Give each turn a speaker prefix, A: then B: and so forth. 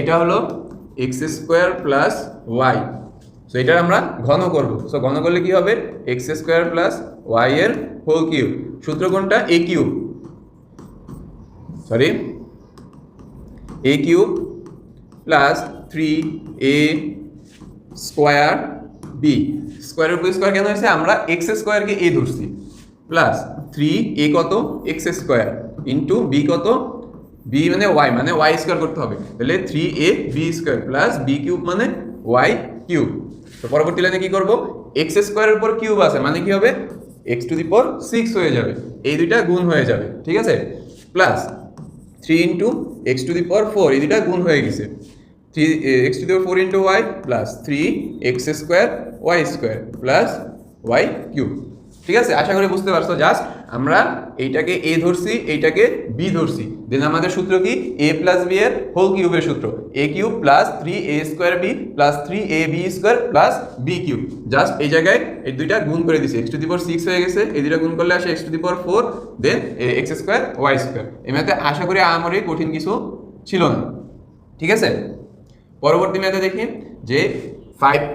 A: এটা হলো x square plus y. So এটা আমরা ঘন করব। সো ঘন করলে কি হবে? এক্স স্কোয়ার প্লাস ওয়াই এর হোল কিউব। সূত্র কোনটা? A cube, sorry, a cube plus 3a square b. স্কোয়ারের উপর স্কোয়ার কেন হয়েছে? আমরা এক্স স্কোয়ারকে এ ধরছি, প্লাস 3a কত? এক্স স্কোয়ার ইন্টু বি কত? বি মানে ওয়াই স্কোয়ার করতে হবে, তাহলে 3a b square plus b cube মানে ওয়াই কিউব। তো পরবর্তী লাইনে কি করব? এক্স স্কোয়ারের উপর কিউব আছে মানে কি হবে? এক্স টু দি পাওয়ার 6 হয়ে যাবে, এই দুইটা গুণ হয়ে যাবে, ঠিক আছে? Plus 3 into x to the power 4, এই দুইটা গুণ হয়ে গেছে। 3 x to the power 4 into y plus 3 x square y square plus y cube. ঠিক আছে, আশা করি বুঝতে পারছো। জাস্ট আমরা এইটাকে এ ধরছি, এইটাকে বি ধরছি, দেন আমাদের সূত্র কি? এ প্লাস বি এর হোল কিউবের সূত্র, a cube plus 3a square b plus 3ab square plus b cube. Just এই জায়গায় এই দুইটা গুণ করে দিছি, এক্স টু দি পাওয়ার 6 হয়ে গেছে, এই দুইটা গুণ করলে আসে x to the power 4, then x square y square. এই ম্যাথে আশা করি আমারই কঠিন কিছু ছিল না, ঠিক আছে? পরবর্তী ম্যাথে দেখি যে 5p